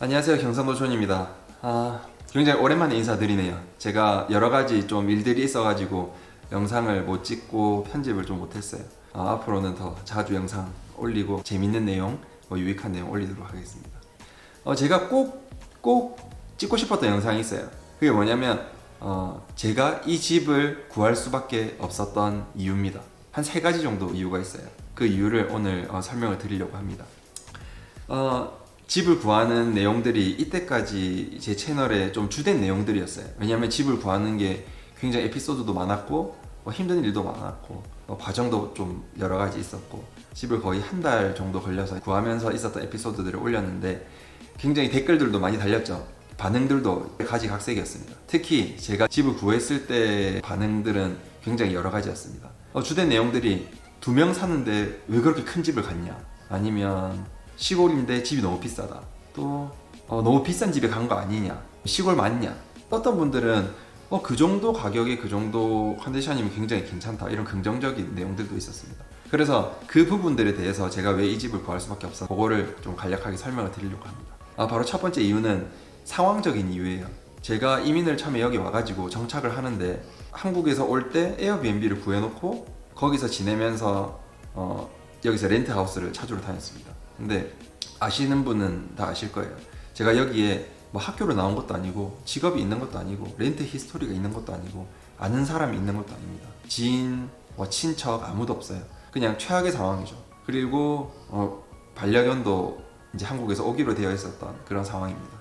안녕하세요, 경상도촌입니다. 굉장히 오랜만에 인사드리네요. 제가 여러가지 좀 일들이 있어가지고 영상을 못 찍고 편집을 좀 못했어요. 앞으로는 더 자주 영상 올리고 재밌는 내용, 유익한 내용 올리도록 하겠습니다. 제가 꼭 찍고 싶었던 영상이 있어요. 그게 뭐냐면 제가 이 집을 구할 수밖에 없었던 이유입니다. 한 3가지 정도 이유가 있어요. 그 이유를 오늘 설명을 드리려고 합니다. 집을 구하는 내용들이 이때까지 제 채널에 좀 주된 내용들이었어요. 왜냐하면 집을 구하는 게 굉장히 에피소드도 많았고 힘든 일도 많았고 과정도 좀 여러 가지 있었고 집을 거의 한 달 정도 걸려서 구하면서 있었던 에피소드들을 올렸는데 굉장히 댓글들도 많이 달렸죠. 반응들도 가지각색이었습니다. 특히 제가 집을 구했을 때 반응들은 굉장히 여러 가지였습니다. 주된 내용들이 2명 사는데 왜 그렇게 큰 집을 갔냐, 아니면 시골인데 집이 너무 비싸다, 또 너무 비싼 집에 간 거 아니냐, 시골 맞냐, 어떤 분들은 그 정도 가격에 그 정도 컨디션이면 굉장히 괜찮다, 이런 긍정적인 내용들도 있었습니다. 그래서 그 부분들에 대해서 제가 왜 이 집을 구할 수밖에 없어, 그거를 좀 간략하게 설명을 드리려고 합니다. 바로 첫 번째 이유는 상황적인 이유예요. 제가 이민을 처음에 여기 와가지고 정착을 하는데 한국에서 올 때 에어비앤비를 구해놓고 거기서 지내면서 여기서 렌트하우스를 찾으러 다녔습니다. 근데 아시는 분은 다 아실 거예요. 제가 여기에 학교를 나온 것도 아니고 직업이 있는 것도 아니고 렌트 히스토리가 있는 것도 아니고 아는 사람이 있는 것도 아닙니다. 지인, 친척 아무도 없어요. 그냥 최악의 상황이죠. 그리고 반려견도 이제 한국에서 오기로 되어 있었던 그런 상황입니다.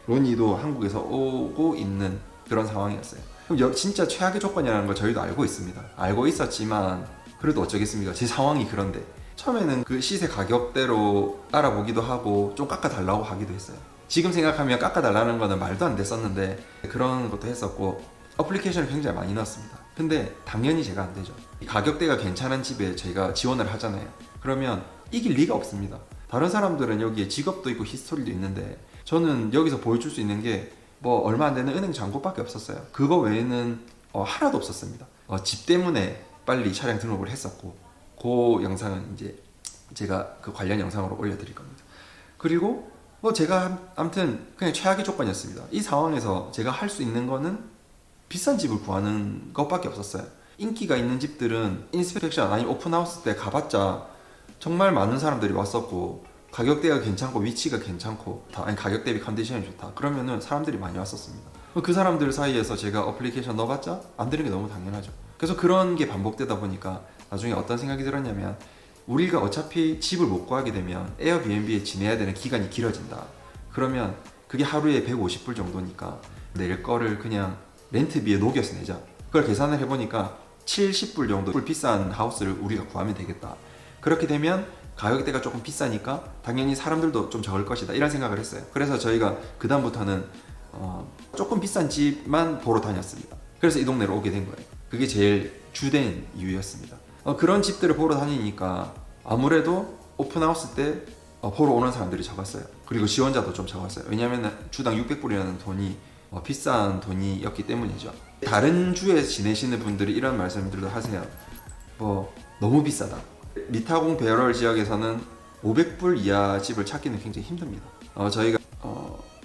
로니도 한국에서 오고 있는 그런 상황이었어요. 그럼 진짜 최악의 조건이라는 걸 저희도 알고 있습니다. 알고 있었지만 그래도 어쩌겠습니까? 제 상황이 그런데 처음에는 그 시세 가격대로 알아보기도 하고 좀 깎아달라고 하기도 했어요. 지금 생각하면 깎아달라는 거는 말도 안 됐었는데 그런 것도 했었고 어플리케이션을 굉장히 많이 넣었습니다. 근데 당연히 제가 안 되죠. 가격대가 괜찮은 집에 저희가 지원을 하잖아요. 그러면 이길 리가 없습니다. 다른 사람들은 여기에 직업도 있고 히스토리도 있는데 저는 여기서 보여줄 수 있는 게 얼마 안 되는 은행 잔고밖에 없었어요. 그거 외에는 하나도 없었습니다. 집 때문에 빨리 차량 등록을 했었고, 그 영상은 이제 제가 그 관련 영상으로 올려드릴 겁니다. 그리고 제가 아무튼 그냥 최악의 조건이었습니다. 이 상황에서 제가 할 수 있는 거는 비싼 집을 구하는 것밖에 없었어요. 인기가 있는 집들은 인스펙션 아니면 오픈하우스 때 가봤자 정말 많은 사람들이 왔었고 가격대가 괜찮고 위치가 괜찮고 가격 대비 컨디션이 좋다 그러면은 사람들이 많이 왔었습니다. 그 사람들 사이에서 제가 어플리케이션 넣어봤자 안 되는 게 너무 당연하죠. 그래서 그런 게 반복되다 보니까 나중에 어떤 생각이 들었냐면, 우리가 어차피 집을 못 구하게 되면 에어비앤비에 지내야 되는 기간이 길어진다. 그러면 그게 하루에 150불 정도니까 낼 거를 그냥 렌트비에 녹여서 내자. 그걸 계산을 해보니까 70불 정도 비싼 하우스를 우리가 구하면 되겠다. 그렇게 되면 가격대가 조금 비싸니까 당연히 사람들도 좀 적을 것이다, 이런 생각을 했어요. 그래서 저희가 그 다음부터는 조금 비싼 집만 보러 다녔습니다. 그래서 이 동네로 오게 된 거예요. 그게 제일 주된 이유였습니다. 그런 집들을 보러 다니니까 아무래도 오픈하우스 때 보러 오는 사람들이 적었어요. 그리고 지원자도 좀 적었어요. 왜냐하면 주당 600불이라는 돈이 비싼 돈이었기 때문이죠. 다른 주에 지내시는 분들이 이런 말씀들도 하세요. 너무 비싸다. 미타공 배럴 지역에서는 500불 이하 집을 찾기는 굉장히 힘듭니다. 저희가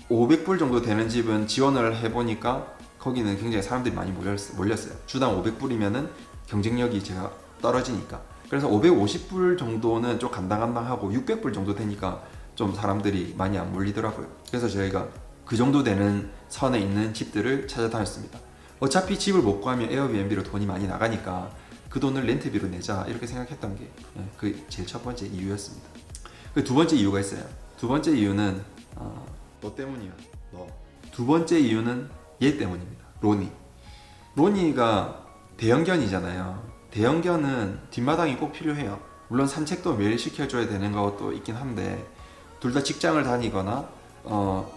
500불 정도 되는 집은 지원을 해보니까 거기는 굉장히 사람들이 많이 몰렸어요. 주당 500불이면은 경쟁력이 제가 떨어지니까. 그래서 550불 정도는 좀 간당간당하고 600불 정도 되니까 좀 사람들이 많이 안 몰리더라고요. 그래서 저희가 그 정도 되는 선에 있는 집들을 찾아다녔습니다. 어차피 집을 못 구하면 에어비앤비로 돈이 많이 나가니까 그 돈을 렌트비로 내자, 이렇게 생각했던 게 그 제일 첫 번째 이유였습니다. 그 두 번째 이유가 있어요. 두 번째 이유는 너 때문이야. 두 번째 이유는 얘 때문입니다. 로니가 대형견이잖아요. 대형견은 뒷마당이 꼭 필요해요. 물론 산책도 매일 시켜줘야 되는 것도 있긴 한데 둘 다 직장을 다니거나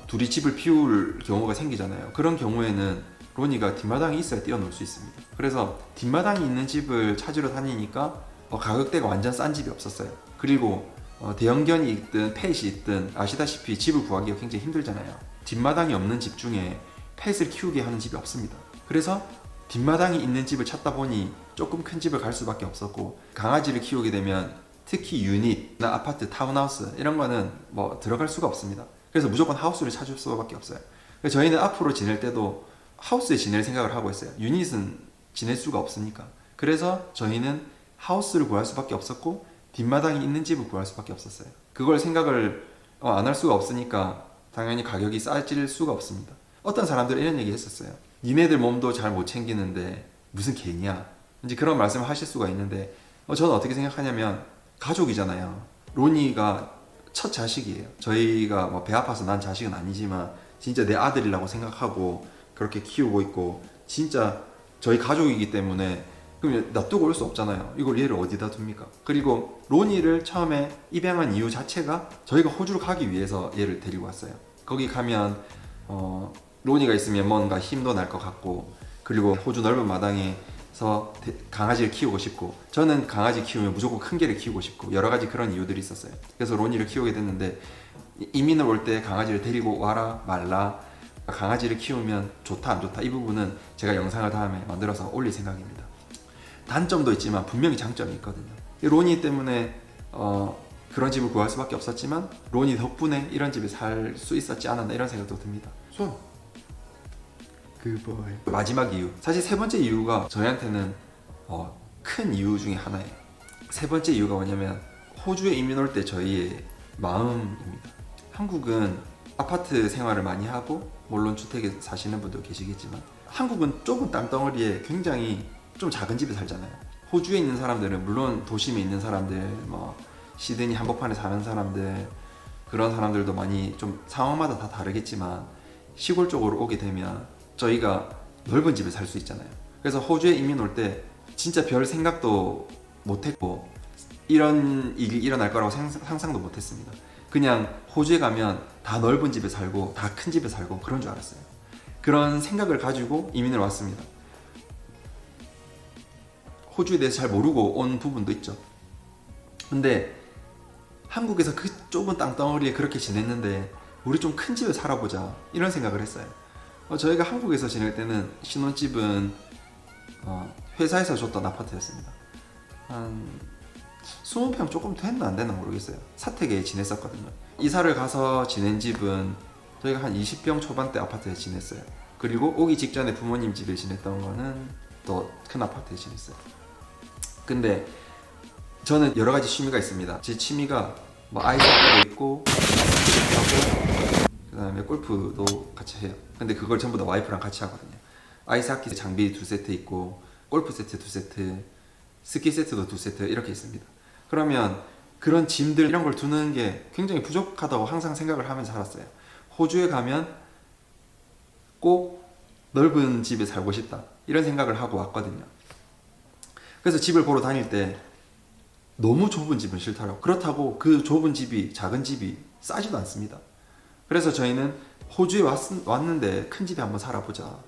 둘이 집을 비울 경우가 생기잖아요. 그런 경우에는 로니가 뒷마당이 있어야 뛰어놀 수 있습니다. 그래서 뒷마당이 있는 집을 찾으러 다니니까 가격대가 완전 싼 집이 없었어요. 그리고 대형견이 있든 펫이 있든 아시다시피 집을 구하기가 굉장히 힘들잖아요. 뒷마당이 없는 집 중에 펫을 키우게 하는 집이 없습니다. 그래서 뒷마당이 있는 집을 찾다 보니 조금 큰 집을 갈 수밖에 없었고, 강아지를 키우게 되면 특히 유닛, 아파트, 타운하우스 이런 거는 들어갈 수가 없습니다. 그래서 무조건 하우스를 찾을 수밖에 없어요. 그래서 저희는 앞으로 지낼 때도 하우스에 지낼 생각을 하고 있어요. 유닛은 지낼 수가 없으니까. 그래서 저희는 하우스를 구할 수밖에 없었고 뒷마당이 있는 집을 구할 수밖에 없었어요. 그걸 생각을 안 할 수가 없으니까 당연히 가격이 싸질 수가 없습니다. 어떤 사람들은 이런 얘기 했었어요. 니네들 몸도 잘 못 챙기는데 무슨 개냐, 이제 그런 말씀을 하실 수가 있는데 저는 어떻게 생각하냐면 가족이잖아요. 로니가 첫 자식이에요. 저희가 뭐 배 아파서 난 자식은 아니지만 진짜 내 아들이라고 생각하고 그렇게 키우고 있고 진짜 저희 가족이기 때문에 그럼 놔두고 올 수 없잖아요. 이걸 얘를 어디다 둡니까? 그리고 로니를 처음에 입양한 이유 자체가 저희가 호주를 가기 위해서 얘를 데리고 왔어요. 거기 가면 로니가 있으면 뭔가 힘도 날 것 같고, 그리고 호주 넓은 마당에서 강아지를 키우고 싶고, 저는 강아지 키우면 무조건 큰 개를 키우고 싶고 여러 가지 그런 이유들이 있었어요. 그래서 로니를 키우게 됐는데 이민을 올 때 강아지를 데리고 와라 말라, 강아지를 키우면 좋다 안 좋다, 이 부분은 제가 영상을 다음에 만들어서 올릴 생각입니다. 단점도 있지만 분명히 장점이 있거든요. 로니 때문에 그런 집을 구할 수밖에 없었지만 로니 덕분에 이런 집에 살 수 있었지 않았나 이런 생각도 듭니다. 손! 굿보이. 마지막 이유, 사실 세 번째 이유가 저희한테는 큰 이유 중에 하나예요. 세 번째 이유가 뭐냐면 호주에 이민 올 때 저희의 마음입니다. 한국은 아파트 생활을 많이 하고 물론 주택에 사시는 분도 계시겠지만 한국은 좁은 땅덩어리에 굉장히 좀 작은 집에 살잖아요. 호주에 있는 사람들은 물론 도심에 있는 사람들, 뭐 시드니 한복판에 사는 사람들, 그런 사람들도 많이 좀 상황마다 다 다르겠지만 시골 쪽으로 오게 되면 저희가 넓은 집에 살 수 있잖아요. 그래서 호주에 이민 올 때 진짜 별 생각도 못했고 이런 일이 일어날 거라고 상상도 못했습니다. 그냥 호주에 가면 다 넓은 집에 살고 다 큰 집에 살고 그런 줄 알았어요. 그런 생각을 가지고 이민을 왔습니다. 호주에 대해서 잘 모르고 온 부분도 있죠. 근데 한국에서 그 좁은 땅덩어리에 그렇게 지냈는데 우리 좀 큰 집에 살아보자 이런 생각을 했어요. 저희가 한국에서 지낼 때는 신혼집은 회사에서 줬던 아파트였습니다. 한 20평 조금 됐나 안 됐나 모르겠어요. 사택에 지냈었거든요. 이사를 가서 지낸 집은 저희가 한 20평 초반대 아파트에 지냈어요. 그리고 오기 직전에 부모님 집에 지냈던 거는 또 큰 아파트에 지냈어요. 근데 저는 여러 가지 취미가 있습니다. 제 취미가 뭐 아이스하키도 있고 그 다음에 골프도 같이 해요. 근데 그걸 전부 다 와이프랑 같이 하거든요. 아이스하키 장비 2세트 있고 골프 세트 2세트, 스키 세트도 2세트 이렇게 있습니다. 그러면 그런 짐들 이런 걸 두는 게 굉장히 부족하다고 항상 생각을 하면서 살았어요. 호주에 가면 꼭 넓은 집에 살고 싶다 이런 생각을 하고 왔거든요. 그래서 집을 보러 다닐 때 너무 좁은 집은 싫더라고요. 그렇다고 그 좁은 집이, 작은 집이 싸지도 않습니다. 그래서 저희는 호주에 왔는데 큰 집에 한번 살아보자.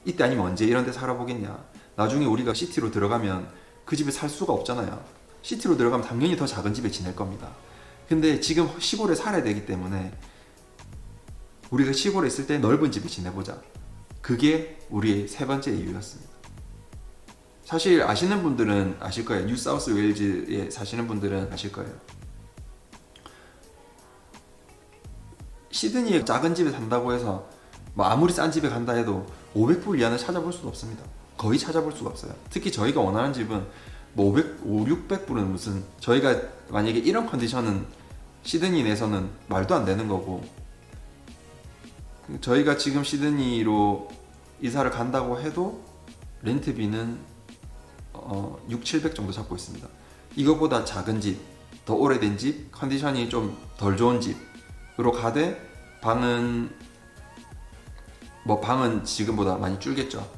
이때 아니면 언제 이런 데 살아보겠냐. 나중에 우리가 시티로 들어가면 그 집에 살 수가 없잖아요. 시티로 들어가면 당연히 더 작은 집에 지낼 겁니다. 근데 지금 시골에 살아야 되기 때문에 우리가 시골에 있을 때 넓은 집에 지내보자. 그게 우리의 세 번째 이유였습니다. 사실 아시는 분들은 아실 거예요. 뉴사우스 웨일즈에 사시는 분들은 아실 거예요. 시드니에 작은 집에 산다고 해서 뭐 아무리 싼 집에 간다 해도 500불 이하는 찾아볼 수가 없습니다. 거의 찾아볼 수가 없어요. 특히 저희가 원하는 집은 뭐 600불은 무슨, 저희가 만약에 이런 컨디션은 시드니 내에서는 말도 안 되는 거고, 저희가 지금 시드니로 이사를 간다고 해도 렌트비는 600-700 정도 잡고 있습니다. 이거보다 작은 집, 더 오래된 집, 컨디션이 좀 덜 좋은 집으로 가되 방은 지금보다 많이 줄겠죠.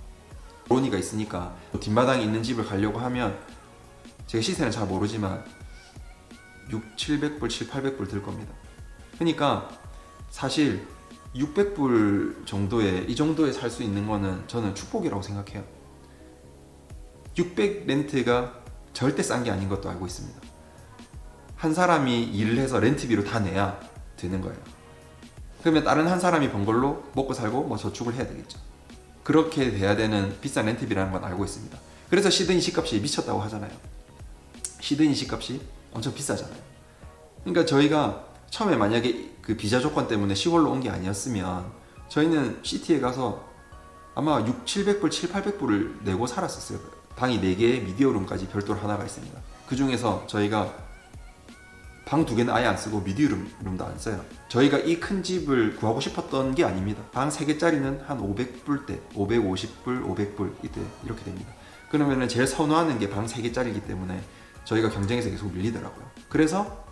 로니가 있으니까 뒷마당에 있는 집을 가려고 하면 제가 시세는 잘 모르지만 600-700불, 700-800불 들 겁니다. 그러니까 사실 600불 정도에 이 정도에 살 수 있는 거는 저는 축복이라고 생각해요. 600 렌트가 절대 싼 게 아닌 것도 알고 있습니다. 한 사람이 일을 해서 렌트비로 다 내야 되는 거예요. 그러면 다른 한 사람이 번 걸로 먹고 살고 뭐 저축을 해야 되겠죠. 그렇게 돼야 되는 비싼 렌트비라는 건 알고 있습니다. 그래서 시드니 집값이 미쳤다고 하잖아요. 시드니 집값이 엄청 비싸잖아요. 그러니까 저희가 처음에 만약에 그 비자 조건 때문에 시골로 온 게 아니었으면 저희는 시티에 가서 아마 6, 700불, 7, 800불을 내고 살았었어요. 방이 4개에 미디어룸까지 별도로 하나가 있습니다. 그 중에서 저희가 방 2개는 아예 안 쓰고 미디어룸도 안 써요. 저희가 이 큰 집을 구하고 싶었던 게 아닙니다. 방 3개짜리는 한 500불대, 550불, 500불 이때 이렇게 됩니다. 그러면은 제일 선호하는 게 방 3개짜리이기 때문에 저희가 경쟁에서 계속 밀리더라고요. 그래서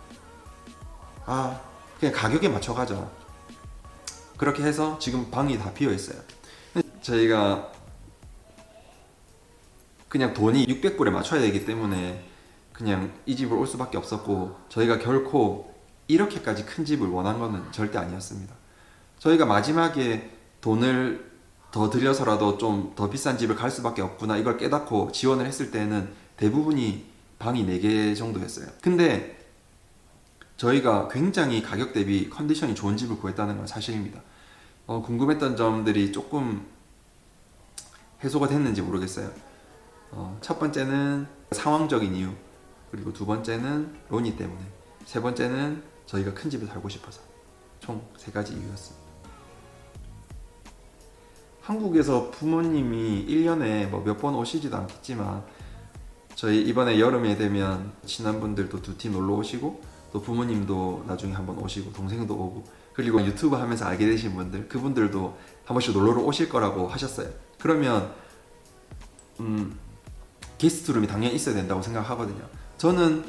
그냥 가격에 맞춰가자. 그렇게 해서 지금 방이 다 비어 있어요. 저희가 그냥 돈이 600불에 맞춰야 되기 때문에 그냥 이 집을 올 수밖에 없었고, 저희가 결코 이렇게까지 큰 집을 원한 거는 절대 아니었습니다. 저희가 마지막에 돈을 더 들여서라도 좀 더 비싼 집을 갈 수밖에 없구나 이걸 깨닫고 지원을 했을 때는 대부분이 방이 4개 정도였어요. 근데 저희가 굉장히 가격 대비 컨디션이 좋은 집을 구했다는 건 사실입니다. 궁금했던 점들이 조금 해소가 됐는지 모르겠어요. 첫 번째는 상황적인 이유, 그리고 두 번째는 로니 때문에, 세 번째는 저희가 큰 집에 살고 싶어서. 총 3가지 이유였습니다. 한국에서 부모님이 1년에 뭐 몇 번 오시지도 않겠지만 저희 이번에 여름에 되면 친한 분들도 2팀 놀러 오시고, 또 부모님도 나중에 한번 오시고, 동생도 오고, 그리고 유튜브 하면서 알게 되신 분들, 그분들도 한 번씩 놀러 오실 거라고 하셨어요. 그러면 게스트룸이 당연히 있어야 된다고 생각하거든요. 저는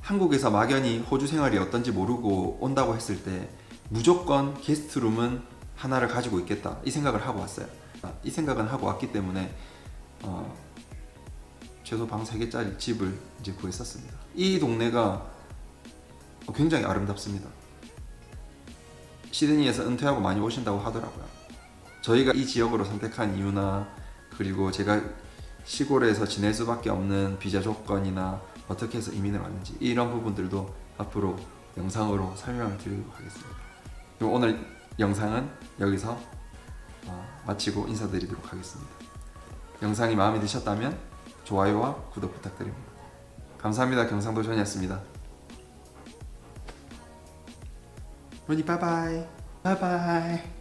한국에서 막연히 호주 생활이 어떤지 모르고 온다고 했을 때 무조건 게스트룸은 하나를 가지고 있겠다 이 생각을 하고 왔어요. 이 생각은 하고 왔기 때문에 최소 방 3개짜리 집을 이제 구했었습니다. 이 동네가 굉장히 아름답습니다. 시드니에서 은퇴하고 많이 오신다고 하더라고요. 저희가 이 지역으로 선택한 이유나, 그리고 제가 시골에서 지낼 수밖에 없는 비자 조건이나 어떻게 해서 이민을 왔는지, 이런 부분들도 앞으로 영상으로 설명을 드리도록 하겠습니다. 그럼 오늘 영상은 여기서 마치고 인사드리도록 하겠습니다. 영상이 마음에 드셨다면 좋아요와 구독 부탁드립니다. 감사합니다. 경상도 전이었습니다. 로니 바이바이. 바이바이.